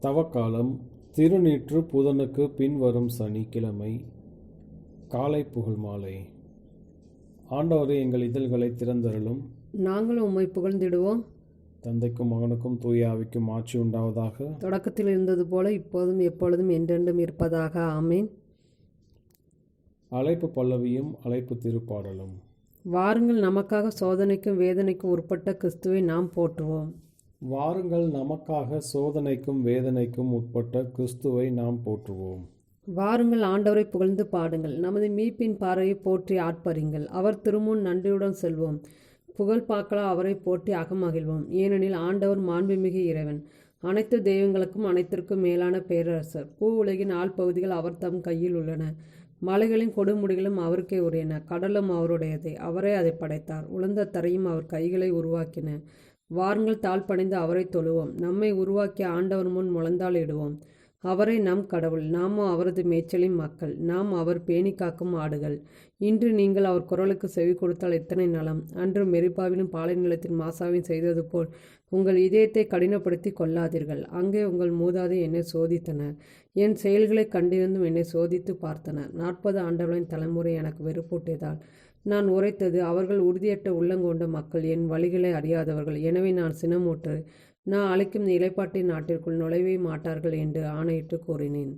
தவக்காலம் திருநீற்று புதனுக்கு பின்வரும் சனிக்கிழமை காலை புகழ் மாலை. ஆண்டவரே, எங்கள் இதழ்களை திறந்தருளும், நாங்களும் உம்மை புகழ்ந்திடுவோம். தந்தைக்கும் மகனுக்கும் தூய ஆவிக்கும் ஆட்சி உண்டாவதாக. தொடக்கத்தில் இருந்தது போல இப்போதும் எப்பொழுதும் என்றென்றும் இருப்பதாக. ஆமீன். அழைப்பு பல்லவியும் அழைப்பு திருப்பாடலும். வாருங்கள், நமக்காக சோதனைக்கும் வேதனைக்கும் உட்பட்ட கிறிஸ்துவை நாம் போற்றுவோம். வாருங்கள், நமக்காக சோதனைக்கும் வேதனைக்கும் உட்பட்ட கிறிஸ்துவை நாம் போற்றுவோம். வாருங்கள், ஆண்டவரை புகழ்ந்து பாடுங்கள். நமது மீட்பின் பாறையை போற்றி ஆட்பறிங்கள். அவர் திருமுன் நன்றியுடன் செல்வோம். புகழ் பார்க்கலாம், அவரை போற்றி அகமகிழ்வோம். ஏனெனில் ஆண்டவர் மாண்புமிகு இறைவன், அனைத்து தெய்வங்களுக்கும் அனைத்திற்கும் மேலான பேரரசர். பூ உலகின் ஆள் பகுதிகள் அவர் தம் கையில் உள்ளன. மலைகளின் கொடுமுடிகளும் அவருக்கே உரியன. கடலும் அவருடையதே, அவரே அதை படைத்தார். உலர்ந்த தரையும் அவர் கைகளை உருவாக்கின. வாருங்கள், தாழ்பணிந்து அவரை தொழுவோம். நம்மை உருவாக்கிய ஆண்டவர் முன் முழந்தாள் இடுவோம். அவரே நம் கடவுள், நாமோ அவரது மேய்ச்சலின் மக்கள். நாம் அவர் பேணி காக்கும் ஆடுகள். இன்று நீங்கள் அவர் குரலுக்கு செவி கொடுத்தால் எத்தனை நலம். அன்று மெரிபாவிலும் பாலை நிலத்தின் மாசாவின் செய்தது போல் உங்கள் இதயத்தை கடினப்படுத்தி கொள்ளாதீர்கள். அங்கே உங்கள் மூதாதை என்னை சோதித்தனர். என் செயல்களை கண்டிருந்தும் என்னை சோதித்து பார்த்தனர். 40 ஆண்டவர்களின் தலைமுறை எனக்கு வெறுப்பூட்டியதால் நான் உரைத்தது, அவர்கள் உறுதியற்ற உள்ளங்கொண்ட மக்கள், என் வழிகளை அறியாதவர்கள். எனவே நான் சினமூற்று, நான் அழைக்கும் இலைப்பாட்டின் நாட்டிற்குள் நுழைவே மாட்டார்கள் என்று ஆணையிட்டு கூறினேன்.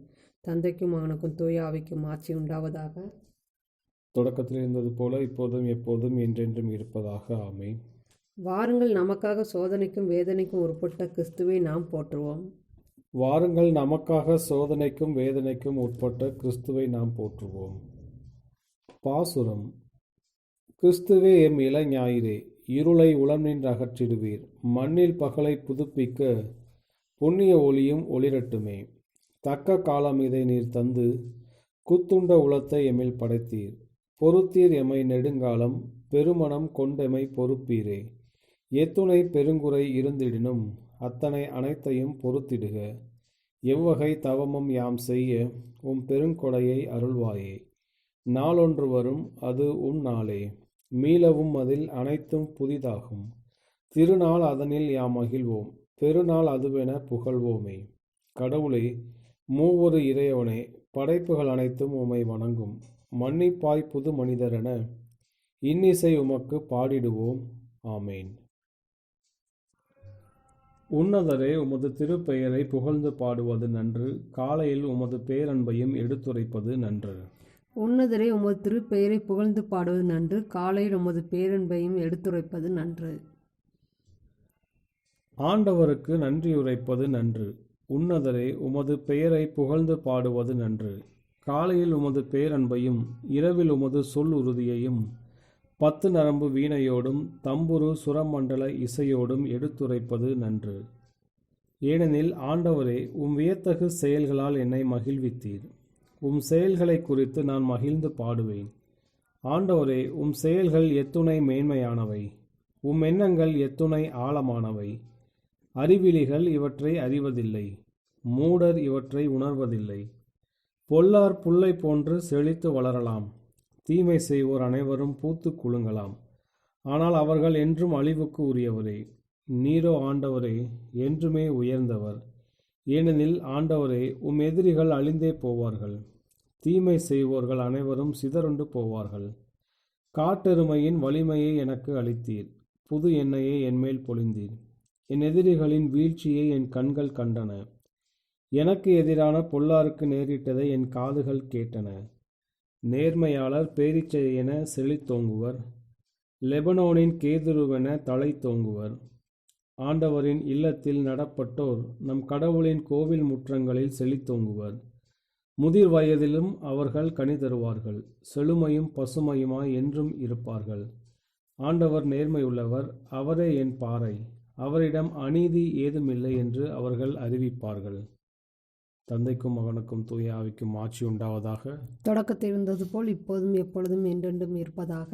தந்தைக்கும் மகனுக்கும் தூய ஆவிக்கும் ஆட்சி உண்டாவதாக. தொடக்கத்தில் இருந்தது போல இப்போதும் எப்போதும் என்றென்றும் இருப்பதாக. ஆமென். வாருங்கள், நமக்காக சோதனைக்கும் வேதனைக்கும் உட்பட்ட கிறிஸ்துவை நாம் போற்றுவோம். வாருங்கள், நமக்காக சோதனைக்கும் வேதனைக்கும் உட்பட்ட கிறிஸ்துவை நாம் போற்றுவோம். பாசுரம். கிறிஸ்துவே எம் இளஞாயிறே, இருளை உளம்நின்று அகற்றிடுவீர். மண்ணில் பகலை புதுப்பிக்க புண்ணிய ஒளியும் ஒளிரட்டுமே. தக்க காலம் இதை நீர் தந்து குத்துண்ட உளத்தை எம்மில் படைத்தீர். பொறுத்தீர் எமை நெடுங்காலம், பெருமணம் கொண்டெமை பொறுப்பீரே. எத்துணை பெருங்குறை இருந்திடினும் அத்தனை அனைத்தையும் பொறுத்திடுக. எவ்வகை தவமும் யாம் செய்ய உம் பெருங்கொடையை அருள்வாயே. நாளொன்று வரும், அது உம் நாளே. மீளவும் அதில் அனைத்தும் புதிதாகும். திருநாள் அதனில் யாம் மகிழ்வோம். பெருநாள் அதுவென புகழ்வோமே. கடவுளே, மூவொரு இறைவனே, படைப்புகள் அனைத்தும் உம்மை வணங்கும். மன்னிப்பாய் புது மனிதரென இன்னிசை உமக்கு பாடிடுவோம். ஆமேன். உன்னதரே, உமது திருப்பெயரை புகழ்ந்து பாடுவது நன்று. காலையில் உமது பேரன்பையும் எடுத்துரைப்பது நன்று. உன்னதரே, உமது திருப்பெயரை புகழ்ந்து பாடுவது நன்று. காலையில் உமது பேரன்பையும் எடுத்துரைப்பது நன்று. ஆண்டவருக்கு நன்றியுரைப்பது நன்று. உன்னதரே, உமது பெயரை புகழ்ந்து பாடுவது நன்று. காலையில் உமது பேரன்பையும் இரவில் உமது சொல் உறுதியையும் 10 நரம்பு வீணையோடும் தம்புரு சுரமண்டல இசையோடும் எடுத்துரைப்பது நன்று. ஏனெனில் ஆண்டவரே, உம் வியத்தகு செயல்களால் என்னை மகிழ்வித்தீர். உம் செயல்களை குறித்து நான் மகிழ்ந்து பாடுவேன். ஆண்டவரே, உம் செயல்கள் எத்துணை மேன்மையானவை. உம் எண்ணங்கள் எத்துணை ஆழமானவை. அறிவிலிகள் இவற்றை அறிவதில்லை. மூடர் இவற்றை உணர்வதில்லை. பொல்லார் புல்லை போன்று செழித்து வளரலாம். தீமை செய்வோர் அனைவரும் பூத்து குலுங்கலாம். ஆனால் அவர்கள் என்றும் அழிவுக்கு உரியவரே. நீரோ ஆண்டவரே, என்றுமே உயர்ந்தவர். ஏனெனில் ஆண்டவரே, உம் எதிரிகள் அழிந்தே போவார்கள். தீமை செய்வோர்கள் அனைவரும் சிதறுண்டு போவார்கள். காட்டெருமையின் வலிமையை எனக்கு அளித்தீர். புது எண்ணெயை என்மேல் பொழிந்தீர். என் எதிரிகளின் வீழ்ச்சியை என் கண்கள் கண்டன. எனக்கு எதிரான பொல்லாருக்கு நேரிட்டதை என் காதுகள் கேட்டன. நேர்மையாளர் பேரீச்சையென செழித்தோங்குவர். லெபனோனின் கேதுருவென தலை தோங்குவர். ஆண்டவரின் இல்லத்தில் நடப்பட்டோர் நம் கடவுளின் கோவில் முற்றங்களில் செழித்தோங்குவர். முதிர் வயதிலும் அவர்கள் கனி தருவார்கள். செழுமையும் பசுமையுமாய் என்றும் இருப்பார்கள். ஆண்டவர் நேர்மையுள்ளவர், அவரே என் பாறை. அவரிடம் அநீதி ஏதுமில்லை என்று அவர்கள் அறிவிப்பார்கள். தந்தைக்கும் மகனுக்கும் தூய ஆவிக்கும் ஆட்சி உண்டாவதாக. தொடக்கத்தில் இருந்தது போல் இப்போதும் எப்பொழுதும் என்றென்றும் இருப்பதாக.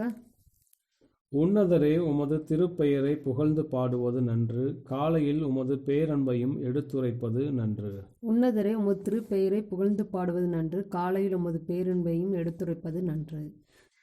உன்னதரே, உமது திருப்பெயரை புகழ்ந்து பாடுவது நன்று. காலையில் உமது பேரன்பையும் எடுத்துரைப்பது நன்று. உன்னதரே, உமது திருப்பெயரை புகழ்ந்து பாடுவது நன்று. காலையில் உமது பேரன்பையும் எடுத்துரைப்பது நன்று.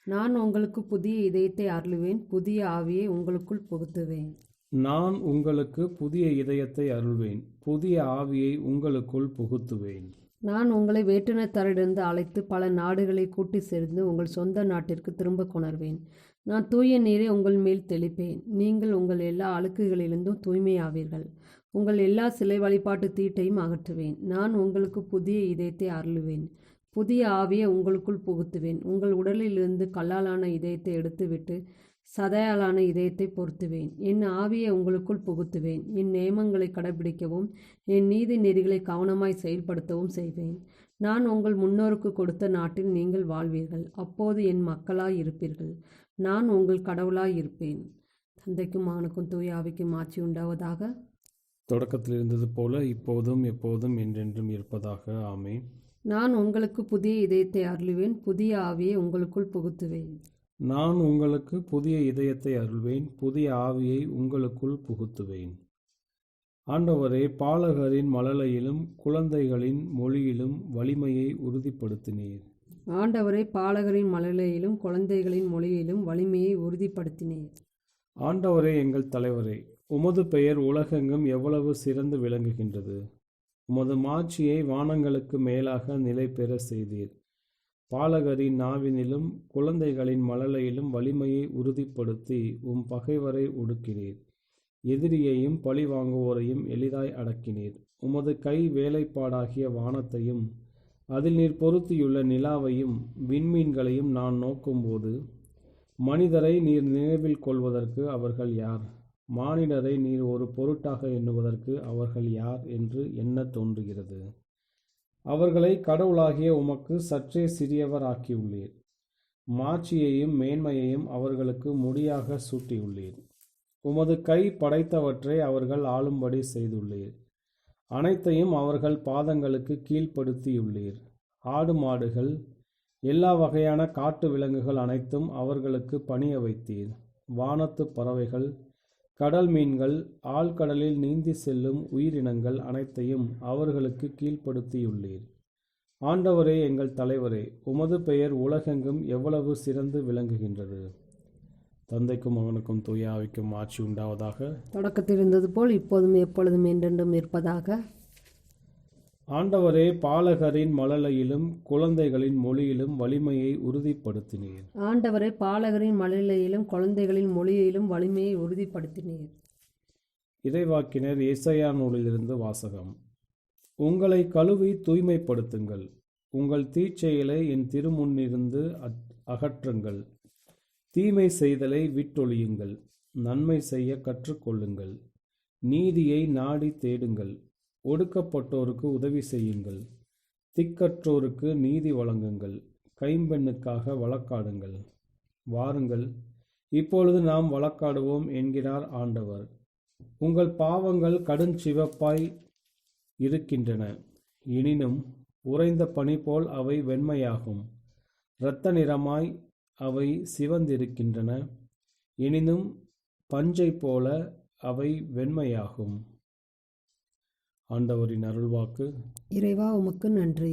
நான் உங்களுக்கு புதிய இதயத்தை அருளுவேன். புதிய ஆவியை உங்களுக்குள் புகுத்துவேன். நான் உங்களுக்கு புதிய இதயத்தை அருள்வேன், புதிய ஆவியை உங்களுக்குள் புகுத்துவேன். நான் உங்களை வேற்றினத்தாரிடமிருந்து அழைத்து பல நாடுகளை கூட்டி சேர்ந்து உங்கள் சொந்த நாட்டிற்கு திரும்ப கொணர்வேன். நான் தூய நீரை உங்கள் மேல் தெளிப்பேன். நீங்கள் உங்கள் எல்லா அழுக்குகளிலிருந்தும் தூய்மையாவீர்கள். உங்கள் எல்லா சிலை வழிபாட்டு தீட்டையும் அகற்றுவேன். நான் உங்களுக்கு புதிய இதயத்தை அருளுவேன், புதிய ஆவியை உங்களுக்குள் புகுத்துவேன். உங்கள் உடலிலிருந்து கல்லாலான இதயத்தை எடுத்துவிட்டு சதையாலான இதயத்தை பொருத்துவேன். என் ஆவியை உங்களுக்குள் புகுத்துவேன். என் நியமங்களை கடைபிடிக்கவும் என் நீதி நெறிகளை கவனமாய் செயல்படுத்தவும் செய்வேன். நான் உங்கள் முன்னோருக்கு கொடுத்த நாட்டில் நீங்கள் வாழ்வீர்கள். அப்போது என் மக்களாய் இருப்பீர்கள். நான் உங்கள் கடவுளாய் இருப்பேன். தந்தைக்கும் மகனுக்கும் தூய ஆவிக்கும் ஆட்சி உண்டாவதாக. தொடக்கத்தில் இருந்தது போல இப்போதும் எப்போதும் என்றென்றும் இருப்பதாக. ஆமென். நான் உங்களுக்கு புதிய இதயத்தை அருளுவேன், புதிய ஆவியை உங்களுக்குள் புகுத்துவேன். நான் உங்களுக்கு புதிய இதயத்தை அருள்வேன், புதிய ஆவியை உங்களுக்குள் புகுத்துவேன். ஆண்டவரே, பாலகரின் மழலையிலும் குழந்தைகளின் மொழியிலும் வலிமையை உறுதிப்படுத்தினீர். ஆண்டவரை பாலகரின் மழலையிலும் குழந்தைகளின் மொழியிலும் வலிமையை உறுதிப்படுத்தினீர். ஆண்டவரே, எங்கள் தலைவரே, உமது பெயர் உலகெங்கும் எவ்வளவு சிறந்து விளங்குகின்றது. உமது மாட்சியை வானங்களுக்கு மேலாக நிலை பெற செய்தீர். பாலகரின் நாவினிலும் குழந்தைகளின் மழலையிலும் வலிமையை உறுதிப்படுத்தி உம் பகைவரை ஒடுக்கினீர். எதிரியையும் பழி வாங்குவோரையும் எளிதாய் அடக்கினீர். உமது கை வேலைப்பாடாகிய வானத்தையும் அதில் நீர் பொருத்தியுள்ள நிலாவையும் விண்மீன்களையும் நான் நோக்கும்போது, மனிதரை நீர் நினைவில் கொள்வதற்கு அவர்கள் யார்? மானிடரை நீர் ஒரு பொருட்டாக எண்ணுவதற்கு அவர்கள் யார் என்று எண்ணத் தோன்றுகிறது. அவர்களை கடவுளாகிய உமக்கு சற்றே சிறியவர் ஆக்கியுள்ளீர். மாட்சியையும் மேன்மையையும் அவர்களுக்கு முடியாக சூட்டியுள்ளீர். உமது கை படைத்தவற்றை அவர்கள் ஆளும்படி செய்துள்ளீர். அனைத்தையும் அவர்கள் பாதங்களுக்கு கீழ்ப்படுத்தியுள்ளீர். ஆடு மாடுகள், எல்லா வகையான காட்டு விலங்குகள் அனைத்தும் அவர்களுக்கு பணிய வைத்தீர். வானத்து பறவைகள், கடல் மீன்கள், ஆழ்கடலில் நீந்தி செல்லும் உயிரினங்கள் அனைத்தையும் அவர்களுக்கு கீழ்ப்படுத்தியுள்ளீர். ஆண்டவரே, எங்கள் தலைவரே, உமது பெயர் உலகெங்கும் எவ்வளவு சிறந்து விளங்குகின்றது. தந்தைக்கும் மகனுக்கும் தூய ஆவிக்கும் ஆட்சி உண்டாவதாக. தொடக்கத்தில் இருந்தது போல் இப்போதும் எப்பொழுதும் என்றென்றும் இருப்பதாக. ஆண்டவரே, பாலகரின் மழலையிலும் குழந்தைகளின் மொழியிலும் வலிமையை உறுதிப்படுத்தினீர். ஆண்டவரை பாலகரின் மழலையிலும் குழந்தைகளின் மொழியிலும் வலிமையை உறுதிப்படுத்தினீர். இறைவாக்கினர் ஏசாயா நூலிலிருந்து வாசகம். உங்களை கழுவி தூய்மைப்படுத்துங்கள், உங்கள் தீச்செயலை என் திருமுன்னிருந்து அகற்றுங்கள். தீமை செய்தலை விட்டொழியுங்கள், நன்மை செய்ய கற்றுக்கொள்ளுங்கள். நீதியை நாடி தேடுங்கள், ஒடுக்கப்பட்டோருக்கு உதவி செய்யுங்கள். திக்கற்றோருக்கு நீதி வழங்குங்கள், கைம்பெண்ணுக்காக வழக்காடுங்கள். வாருங்கள், இப்பொழுது நாம் வழக்காடுவோம் என்கிறார் ஆண்டவர். உங்கள் பாவங்கள் கடுஞ்சிவப்பாய் இருக்கின்றன, எனினும் உறைந்த பனி போல் அவை வெண்மையாகும். இரத்த நிறமாய் அவை சிவந்திருக்கின்றன, எனினும் பஞ்சை போல அவை வெண்மையாகும். ஆண்டவரின் அருள்வாக்கு. இறைவா, உமக்கு நன்றி.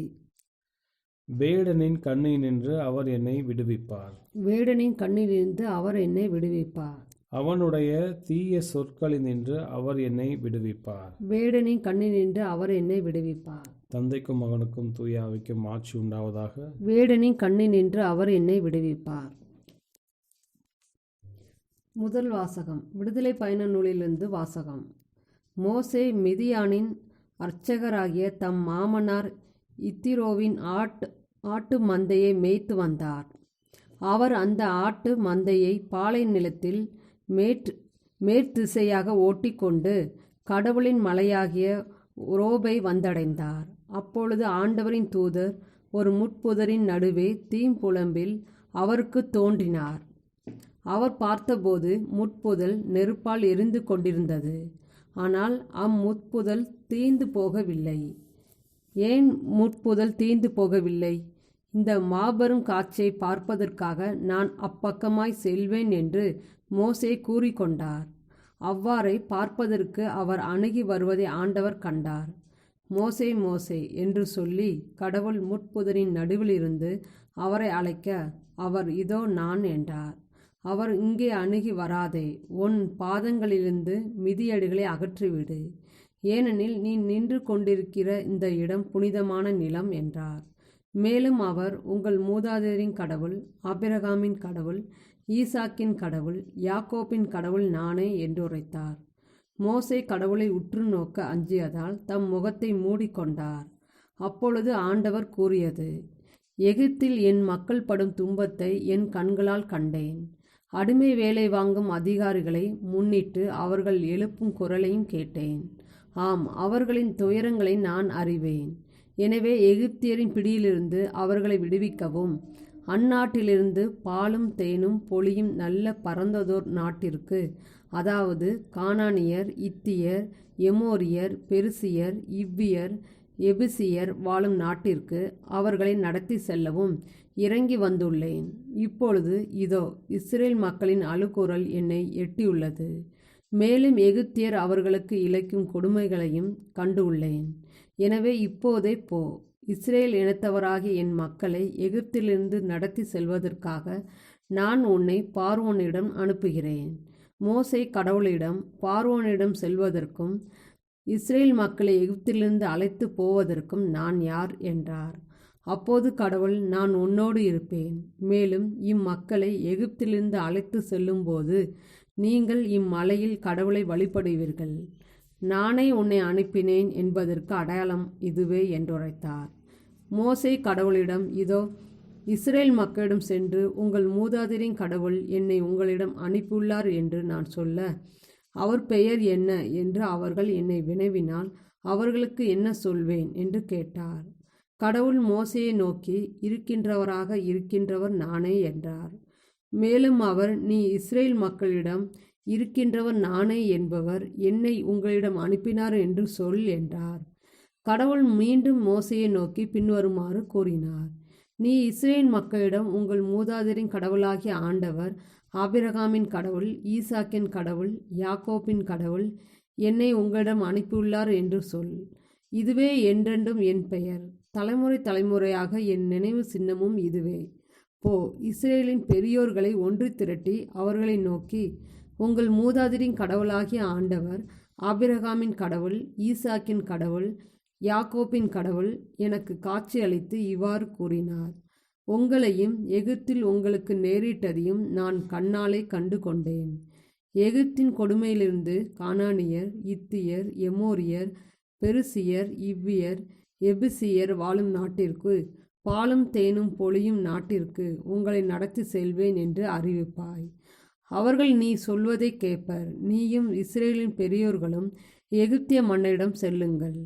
வேடனின் கண்ணினின்று அவர் என்னை விடுவிப்பார். வேடனின் கண்ணிலிருந்து அவர் என்னை விடுவிப்பார். அவனுடைய தீய சொற்களினின்று அவர் என்னை விடுவிப்பார். வேடனின் கண்ணினின்று அவர் என்னை விடுவிப்பார். தந்தைக்கும் மகனுக்கும் தூய ஆவிக்கும் ஆட்சி உண்டாவதாக. வேடனின் கண்ணினின்று அவர் என்னை விடுவிப்பார். முதல் வாசகம். விடுதலை பயண நூலிலிருந்து வாசகம். மோசே மிதியானின் அர்ச்சகராகிய தம் மாமனார் இத்திரோவின் ஆட்டு மந்தையை மேய்த்து வந்தார். அவர் அந்த ஆட்டு மந்தையை பாலை நிலத்தில் மேற்திசையாக ஓட்டிக்கொண்டு கடவுளின் மலையாகிய ரோபை வந்தடைந்தார். அப்பொழுது ஆண்டவரின் தூதர் ஒரு முட்புதரின் நடுவே தீம்புலம்பில் அவருக்கு தோன்றினார். அவர் பார்த்தபோது முட்புதல் நெருப்பால் எரிந்து கொண்டிருந்தது. ஆனால் அம்முட்புதல் தீந்து போகவில்லை. ஏன் முட்புதல் தீந்து போகவில்லை? இந்த மாபெரும் காட்சியை பார்ப்பதற்காக நான் அப்பக்கமாய் செல்வேன் என்று மோசே கூறிக்கொண்டார். அவ்வாறே பார்ப்பதற்கு அவர் அணுகி வருவதை ஆண்டவர் கண்டார். மோசே, மோசே என்று சொல்லி கடவுள் முட்புதரின் நடுவிலிருந்து அவரை அழைக்க, அவர் இதோ நான் என்றார். அவர் இங்கே அணுகி வராதே, உன் பாதங்களிலிருந்து மிதியடிகளை அகற்றிவிடு, ஏனெனில் நீ நின்று கொண்டிருக்கிற இந்த இடம் புனிதமான நிலம் என்றார். மேலும் அவர், உங்கள் மூதாதையரின் கடவுள், ஆபிரகாமின் கடவுள், ஈசாக்கின் கடவுள், யாக்கோபின் கடவுள் நானே என்று உரைத்தார். மோசே கடவுளை உற்று நோக்க அஞ்சியதால் தம் முகத்தை மூடிக்கொண்டார். அப்பொழுது ஆண்டவர் கூறியது, எகிப்தில் என் மக்கள் படும் துன்பத்தை என் கண்களால் கண்டேன். அடிமை வேலை வாங்கும் அதிகாரிகளை முன்னிட்டு அவர்கள் எழுப்பும் குரலையும் கேட்டேன். ஆம், அவர்களின் துயரங்களை நான் அறிவேன். எனவே எகிப்தியரின் பிடியிலிருந்து அவர்களை விடுவிக்கவும், அந்நாட்டிலிருந்து பாலும் தேனும் பொழியும் நல்ல பரந்ததோர் நாட்டிற்கு, அதாவது கானானியர், இத்தியர், எமோரியர், பெருசியர், இவ்வியர், எபுசியர் வாழும் நாட்டிற்கு அவர்களை நடத்தி செல்லவும் இறங்கி வந்துள்ளேன். இப்பொழுது இதோ இஸ்ரேல் மக்களின் அழுகுரல் என்னை எட்டியுள்ளது. மேலும் எகிப்தியர் அவர்களுக்கு இழைக்கும் கொடுமைகளையும் கண்டுள்ளேன். எனவே இப்போதே போ, இஸ்ரேல் இனத்தவராகிய என் மக்களை எகிப்திலிருந்து நடத்தி செல்வதற்காக நான் உன்னை பார்வோனிடம் அனுப்புகிறேன். மோசே கடவுளிடம், பார்வோனிடம் செல்வதற்கும் இஸ்ரேல் மக்களை எகிப்திலிருந்து அழைத்து போவதற்கும் நான் யார் என்றார். அப்போது கடவுள், நான் உன்னோடு இருப்பேன். மேலும் இம்மக்களை எகிப்திலிருந்து அழைத்து செல்லும்போது நீங்கள் இம்மலையில் கடவுளை வழிபடுவீர்கள். நானே உன்னை அனுப்பினேன் என்பதற்கு அடையாளம் இதுவே என்றுரைத்தார். மோசே கடவுளிடம், இதோ இஸ்ரேல் மக்களிடம் சென்று, உங்கள் மூதாதையரின் கடவுள் என்னை உங்களிடம் அனுப்பியுள்ளார் என்று நான் சொல்ல, அவர் பெயர் என்ன என்று அவர்கள் என்னை வினவினால் அவர்களுக்கு என்ன சொல்வேன் என்று கேட்டார். கடவுள் மோசேயை நோக்கி, இருக்கின்றவராக இருக்கின்றவர் நானே என்றார். மேலும் அவர், நீ இஸ்ரேல் மக்களிடம், இருக்கின்றவர் நானே என்பவர் என்னை உங்களிடம் அனுப்பினார் என்று சொல் என்றார். கடவுள் மீண்டும் மோசேயை நோக்கி பின்வருமாறு கூறினார். நீ இஸ்ரேல் மக்களிடம், உங்கள் மூதாதையரின் கடவுளாகிய ஆண்டவர், ஆபிரகாமின் கடவுள், ஈசாக்கின் கடவுள், யாக்கோபின் கடவுள் என்னை உங்களிடம் அனுப்பியுள்ளார் என்று சொல். இதுவே என்றென்றும் என் பெயர், தலைமுறை தலைமுறையாக என் நினைவு சின்னமும் இதுவே. போ, இஸ்ரேலின் பெரியோர்களை ஒன்று திரட்டி அவர்களை நோக்கி, உங்கள் மூதாதையரின் கடவுளாகிய ஆண்டவர், ஆபிரகாமின் கடவுள், ஈசாக்கின் கடவுள், யாக்கோபின் கடவுள் எனக்கு காட்சி அளித்து இவ்வாறு கூறினார். உங்களையும் எகிப்தில் உங்களுக்கு நேரிட்டதையும் நான் கண்ணாலே கண்டு கொண்டேன். எகிப்தின் கொடுமையிலிருந்து கானானியர், இத்தியர், எமோரியர், பெருசியர், இவ்வியர், எபுசியர் வாழும் நாட்டிற்கு, பாலும் தேனும் பொழியும் நாட்டிற்கு உங்களை நடத்தி செல்வேன் என்று அறிவிப்பாய். அவர்கள் நீ சொல்வதை கேட்பர். நீயும் இஸ்ரேலின் பெரியோர்களும் எகிப்திய மன்னரிடம் செல்லுங்கள்.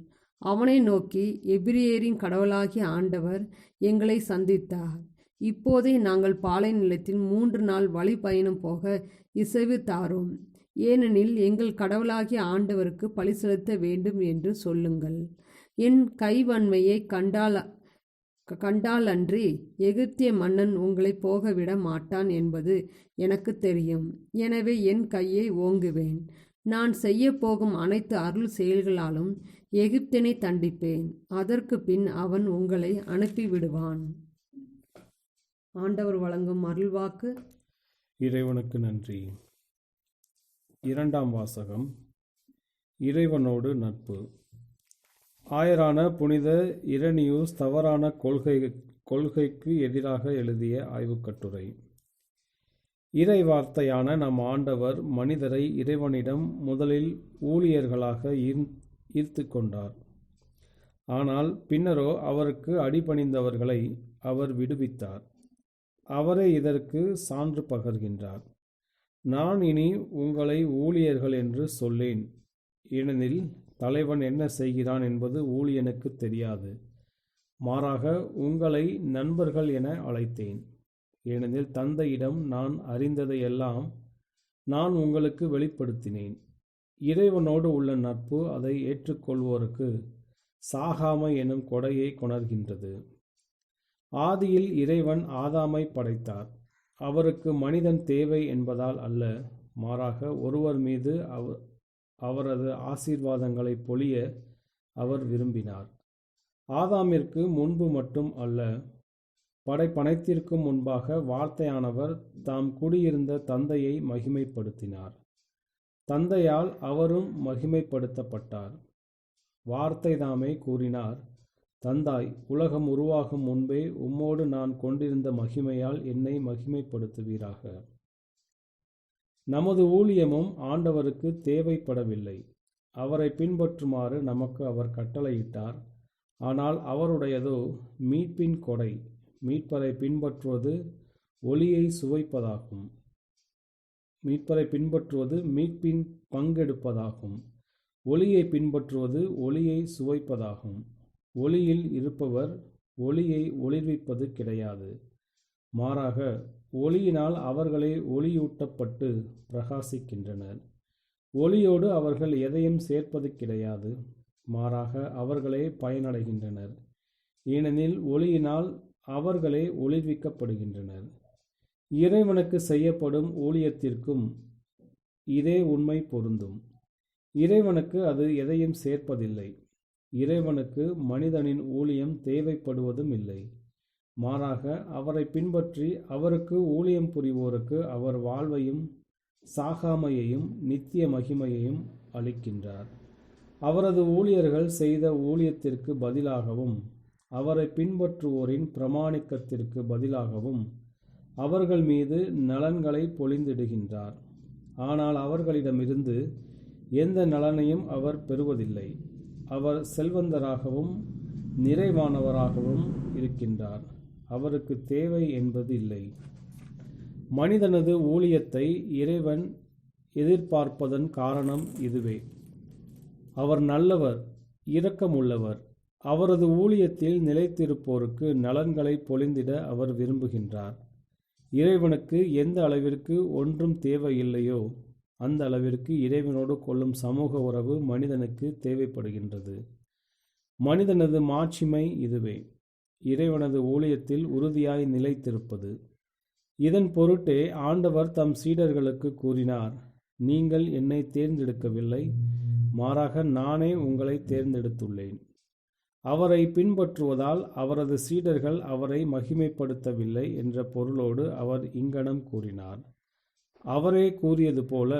அவனை நோக்கி, எபிரியரின் கடவுளாகிய ஆண்டவர் எங்களை சந்தித்தார். இப்போதே நாங்கள் பாலை நிலத்தில் 3 நாள் வழி பயணம் போக இசைவு தாரும். ஏனெனில் எங்கள் கடவுளாகிய ஆண்டவருக்கு பழி செலுத்த வேண்டும் என்று சொல்லுங்கள். என் கைவன்மையை கண்டாலன்றி எகிப்திய மன்னன் உங்களை போகவிட மாட்டான் என்பது எனக்கு தெரியும். எனவே என் கையை ஓங்குவேன். நான் செய்ய போகும் அனைத்து அருள் செயல்களாலும் எகிப்தினை தண்டிப்பேன். அதற்கு பின் அவன் உங்களை அனுப்பிவிடுவான். ஆண்டவர் வழங்கும் அருள்வாக்கு. இறைவனுக்கு நன்றி. 2ஆம் வாசகம். இறைவனோடு நட்பு. ஆயரான புனித இரணியூஸ் தவறான கொள்கைக்கு எதிராக எழுதிய ஆய்வுக்கட்டுரை. இறை வார்த்தையான நம் ஆண்டவர் மனிதரை இறைவனிடம் முதலில் ஊழியர்களாக ஈர்த்து கொண்டார். ஆனால் பின்னரோ அவருக்கு அடிபணிந்தவர்களை அவர் விடுவித்தார். அவரே இதற்கு சான்று பகர்கின்றார். நான் இனி உங்களை ஊழியர்கள் என்று சொல்லேன். ஏனெனில் தலைவன் என்ன செய்கிறான் என்பது ஊழியனுக்கு தெரியாது. மாறாக உங்களை நண்பர்கள் என அழைத்தேன். ஏனெனில் தந்தையிடம் நான் அறிந்ததையெல்லாம் நான் உங்களுக்கு வெளிப்படுத்தினேன். இறைவனோடு உள்ள நட்பு அதை ஏற்றுக்கொள்வோருக்கு சாகாமை எனும் கொடையை கொணர்கின்றது. ஆதியில் இறைவன் ஆதாமை படைத்தார். அவருக்கு மனிதன் தேவை என்பதால் அல்ல, மாறாக ஒருவர் மீது அவரது ஆசீர்வாதங்களை பொழிய அவர் விரும்பினார். ஆதாமிற்கு முன்பு மட்டும் அல்ல, படைப்பனைத்திற்கும் முன்பாக வார்த்தையானவர் தாம் குடியிருந்த தந்தையை மகிமைப்படுத்தினார். தந்தையால் அவரும் மகிமைப்படுத்தப்பட்டார். வார்த்தை தாமே கூறினார், தந்தாய், உலகம் உருவாகும் முன்பே உம்மோடு நான் கொண்டிருந்த மகிமையால் என்னை மகிமைப்படுத்துவீராக. நமது ஊழியமும் ஆண்டவருக்கு தேவைப்படவில்லை. அவரை பின்பற்றுமாறு நமக்கு அவர் கட்டளையிட்டார். ஆனால் அவருடையதோ மீட்பின் கொடை. மீட்பரை பின்பற்றுவது ஒளியை சுவைப்பதாகும். மீட்பரை பின்பற்றுவது மீட்பின் பங்கெடுப்பதாகும். ஒளியை பின்பற்றுவது ஒளியை சுவைப்பதாகும். ஒளியில் இருப்பவர் ஒளியை ஒளிர்விப்பது கிடையாது. மாறாக ஒளியினால் அவர்களே ஒளியூட்டப்பட்டு பிரகாசிக்கின்றனர். ஒளியோடு அவர்கள் எதையும் சேர்ப்பது கிடையாது. மாறாக அவர்களே பயனடைகின்றனர். ஏனெனில் ஒளியினால் அவர்களே ஒளிர்விக்கப்படுகின்றனர். இறைவனுக்கு செய்யப்படும் ஊழியத்திற்கும் இதே உண்மை பொருந்தும். இறைவனுக்கு அது எதையும் சேர்ப்பதில்லை. இறைவனுக்கு மனிதனின் ஊழியம் தேவைப்படுவதும் இல்லை. மாறாக அவரை பின்பற்றி அவருக்கு ஊழியம் புரிவோருக்கு அவர் வாழ்வையும் சாகாமையையும் நித்திய மகிமையையும் அளிக்கின்றார். அவரது ஊழியர்கள் செய்த ஊழியத்திற்கு பதிலாகவும் அவரை பின்பற்றுவோரின் பிரமாணிக்கத்திற்கு பதிலாகவும் அவர்கள் மீது நலன்களை பொழிந்திடுகின்றார். ஆனால் அவர்களிடமிருந்து எந்த நலனையும் அவர் பெறுவதில்லை. அவர் செல்வந்தராகவும் நிறைவானவராகவும் இருக்கின்றார். அவருக்கு தேவை என்பது இல்லை. மனிதனது ஊழியத்தை இறைவன் எதிர்பார்ப்பதன் காரணம் இதுவே. அவர் நல்லவர், இரக்கமுள்ளவர். அவரது ஊழியத்தில் நிலைத்திருப்போருக்கு நலன்களை பொழிந்திட அவர் விரும்புகின்றார். இறைவனுக்கு எந்த அளவிற்கு ஒன்றும் தேவையில்லையோ அந்த அளவிற்கு இறைவனோடு கொள்ளும் சமூக உறவு மனிதனுக்கு தேவைப்படுகின்றது. மனிதனது மாட்சிமை இதுவே, இறைவனது ஊழியத்தில் உறுதியாய் நிலைத்திருப்பது. இதன் பொருட்டே ஆண்டவர் தம் சீடர்களுக்கு கூறினார், நீங்கள் என்னை தேர்ந்தெடுக்கவில்லை, மாறாக நானே உங்களை தேர்ந்தெடுத்துள்ளேன். அவரை பின்பற்றுவதால் அவரது சீடர்கள் அவரை மகிமைப்படுத்தவில்லை என்ற பொருளோடு அவர் இங்கனம் கூறினார். அவரே கூறியது போல,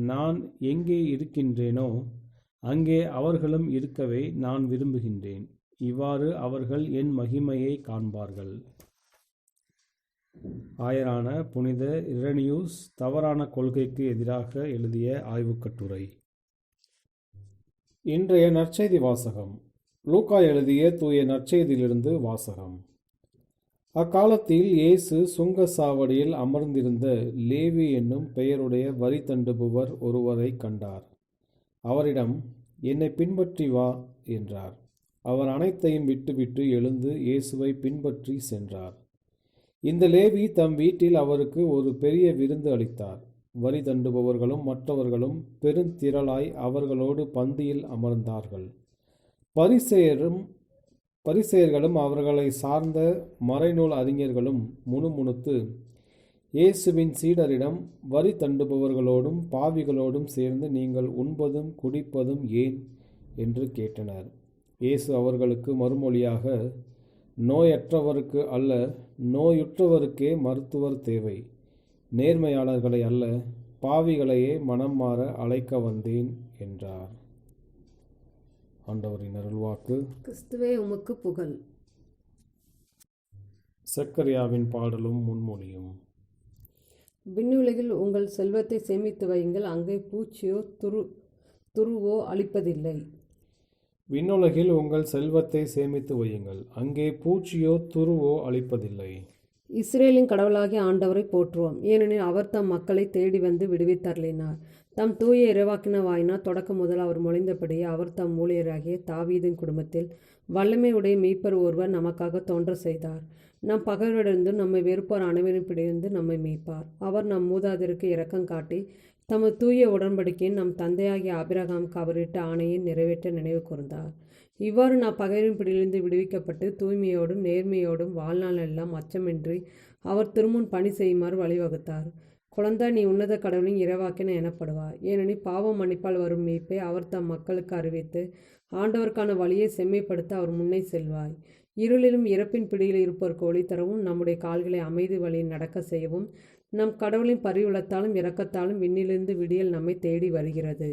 நான் எங்கே இருக்கின்றேனோ அங்கே அவர்களும் இருக்கவே நான் விரும்புகின்றேன். இவ்வாறு அவர்கள் என் மகிமையை காண்பார்கள். ஆயரான புனித இரணியூஸ் தவறான கொள்கைக்கு எதிராக எழுதிய ஆய்வுக் கட்டுரை. இன்றைய நற்செய்தி வாசகம். லூக்கா எழுதிய தூய நற்செய்தியிலிருந்து வாசகம். அக்காலத்தில் இயேசு சுங்கசாவடியில் அமர்ந்திருந்த லேவி என்னும் பெயருடைய வரி தண்டுபவர் ஒருவரை கண்டார். அவரிடம், என்னை பின்பற்றி வா என்றார். அவர் அனைத்தையும் விட்டுவிட்டு எழுந்து இயேசுவை பின்பற்றி சென்றார். இந்த லேவி தம் வீட்டில் அவருக்கு ஒரு பெரிய விருந்து அளித்தார். வரி தண்டுபவர்களும் மற்றவர்களும் பெருந்திரளாய் அவர்களோடு பந்தியில் அமர்ந்தார்கள். பரிசேயர்களும் அவர்களை சார்ந்த மறைநூல் அறிஞர்களும் முணுமுணுத்து இயேசுவின் சீடரிடம், வரி தண்டுபவர்களோடும் பாவிகளோடும் சேர்ந்து நீங்கள் உண்பதும் குடிப்பதும் ஏன் என்று கேட்டனர். இயேசு அவர்களுக்கு மறுமொழியாக, நோயற்றவருக்கு அல்ல, நோயுற்றவருக்கே மருத்துவர் தேவை. நேர்மையாளர்களை அல்ல, பாவிகளையே மனம் மாற அழைக்க வந்தேன் என்றார். ஆண்டவரின் அருள்வாக்கு. கிறிஸ்துவே உமக்கு புகழ். சக்கரியாவின் பாடலும் முன்மொழியும். விண்ணுலகில் உங்கள் செல்வத்தை சேமித்து வையுங்கள், அங்கே பூச்சியோ துருவோ அழிப்பதில்லை. விண்ணுலகில் உங்கள் செல்வத்தை சேமித்து வையுங்கள், அங்கே பூச்சியோ துருவோ அழிப்பதில்லை. இஸ்ரேலின் கடவுளாகிய ஆண்டவரை போற்றுவோம், ஏனெனில் அவர் தம் மக்களை தேடி வந்து விடுவித்தருளினார். தம் தூய இறைவாக்கின வாயினால் தொடக்கம் முதல் அவர் மொழிந்தபடியே அவர் தம் ஊழியராகிய தாவீதின் குடும்பத்தில் வல்லமை உடைய மீட்பர் ஒருவர் நமக்காக தோன்ற செய்தார். நம் பகைவரிடமிருந்து நம்மை வெறுப்பார் அனைவரின் பிடியிருந்து நம்மை மீட்பார். அவர் நம் மூதாதையருக்கு இரக்கம் காட்டி தமது தூய உடன்படிக்கையின் நம் தந்தையாகிய ஆபிரகாமுக்கு அவரிட்ட ஆணையை நிறைவேற்ற நினைவு கூர்ந்தார். இவ்வாறு நாம் பகைவரின் பிடியிலிருந்து விடுவிக்கப்பட்டு தூய்மையோடும் நேர்மையோடும் வாழ்நாளெல்லாம் அச்சமின்றி அவர் திருமுன் பணி செய்யுமாறு வழிவகுத்தார். குழந்தாய், நீ உன்னத கடவுளின் இறைவாக்கின எனப்படுவார், ஏனெனில் பாவம் மன்னிப்பால் வரும் மீட்பை அவர் தம் மக்களுக்கு அறிவித்து ஆண்டவருக்கான வழியை செம்மைப்படுத்த அவர் முன்னே செல்வாய். இருளிலும் இறப்பின் பிடியில் இருப்பவருக்கு ஒளி தரவும், நம்முடைய கால்களை அமைதி வழியில் நடக்க செய்யவும், நம் கடவுளின் பரிவுள்ளத்தாலும் இரக்கத்தாலும் விண்ணிலிருந்து விடியல் நம்மை தேடி வருகிறது.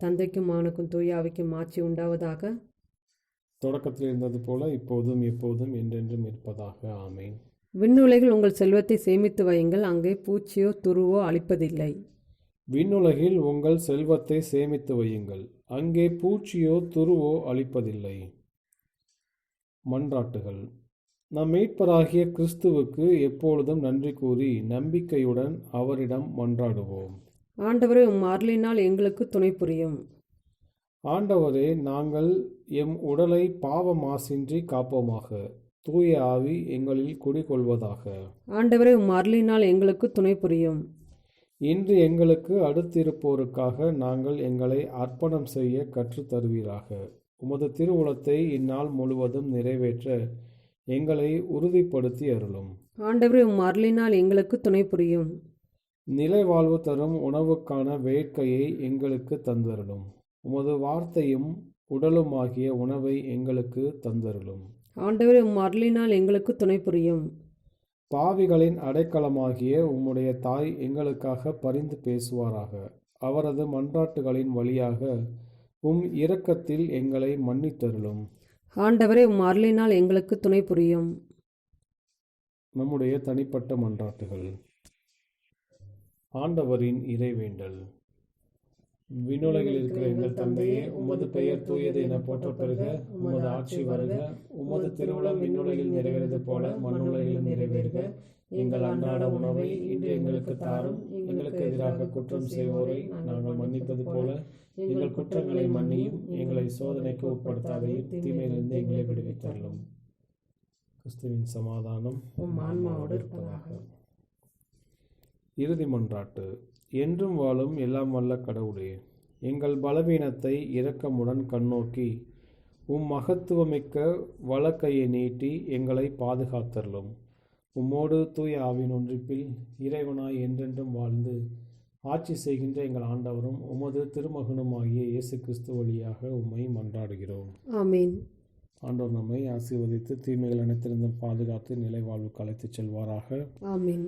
தந்தைக்கும் மகனுக்கும் தூய ஆவிக்கும் மாட்சி உண்டாவதாக. தொடக்கத்தில் இருந்தது போல இப்போதும் எப்போதும் என்றென்றும் இருப்பதாக. ஆமேன். விண்ணுலகில் உங்கள் செல்வத்தை சேமித்து வையுங்கள், அங்கே பூச்சியோ துருவோ அழிப்பதில்லை. விண்ணுலகில் உங்கள் செல்வத்தை சேமித்து வையுங்கள், அங்கே பூச்சியோ துருவோ அழிப்பதில்லை. மன்றாட்டுகள். நம் மீட்பராகிய கிறிஸ்துவுக்கு எப்பொழுதும் நன்றி கூறி நம்பிக்கையுடன் அவரிடம் மன்றாடுவோம். ஆண்டவரே, உம் அருளினால் எங்களுக்கு துணை புரியும். ஆண்டவரே, நாங்கள் எம் உடலை பாவ மாசின்றி காப்போமாக. தூய ஆவி எங்களில் குடிகொள்வதாக. ஆண்டவரே, உம் அருளினால் எங்களுக்கு துணை புரியும். இன்று எங்களுக்கு அடுத்திருப்போருக்காக நாங்கள் எங்களை அர்ப்பணம் செய்ய கற்றுத் தருவீராக. உமது திருவுளத்தை இந்நாள் முழுவதும் நிறைவேற்ற எங்களை உறுதிப்படுத்தி அருளும். ஆண்டவரே, உம் அருளினால் எங்களுக்கு துணை புரியும். நிலை வாழ்வு தரும் உணவுக்கான வேட்கையை எங்களுக்கு தந்தருளும். உமது வார்த்தையும் உடலுமாகிய உணவை எங்களுக்கு தந்தருளும். ஆண்டவரே, உம் அருளினால் எங்களுக்கு துணை புரியும். பாவிகளின் அடைக்கலமாகிய உம்முடைய தாய் எங்களுக்காக பரிந்து பேசுவாராக. அவரது மன்றாட்டுகளின் வழியாக உம் இரக்கத்தில் எங்களை மன்னித்தருளும். ஆண்டவரே, உம் அருளினால் எங்களுக்கு துணை புரியும். நம்முடைய தனிப்பட்ட மன்றாட்டுகள். ஆண்டவரின் இறைவேண்டல். விண்ணுலகில் இருக்கிற எங்கள் தந்தையே, உமது பெயர் தூயது என போற்றப் பெறுக. உமது ஆட்சி வருக. உமது திருவுளம் விண்ணுலகில் நிறைவேறுவது போல மண்ணுலகிலும் நிறைவேறுக. எங்கள் அன்றாட உணவை இன்று எங்களுக்கு தாரும். எங்களுக்கு எதிராக குற்றம் செய்வோரை நாங்கள் மன்னிப்பது போல எங்கள் குற்றங்களை மன்னியும். எங்களை சோதனைக்கு உட்படுத்தாதையும், தீமையிலிருந்து எங்களை விடுவித்தருளும். கிறிஸ்துவின் சமாதானம் உம் ஆன்மாவோடு இருப்பதாக. இறுதி மன்றாட்டு. என்றும் வாழும் எல்லாம் வல்ல கடவுளே, எங்கள் பலவீனத்தை இரக்கமுடன் கண்ணோக்கி உம் மகத்துவமிக்க வலக்கையை நீட்டி எங்களை பாதுகாத்தருளும். உம்மோடு தூய ஆவியின் ஒன்றிப்பில் இறைவனாய் என்றென்றும் வாழ்ந்து ஆட்சி செய்கின்ற எங்கள் ஆண்டவரும் உமது திருமகனுமாகிய இயேசு கிறிஸ்து வழியாக உம்மை மன்றாடுகிறோம். ஆமீன். ஆண்டவர் நம்மை ஆசீர்வதித்து தீமைகள் அனைத்திலிருந்தும் பாதுகாத்து நிலை வாழ்வுக்கு அழைத்துச் செல்வாராக. ஆமீன்.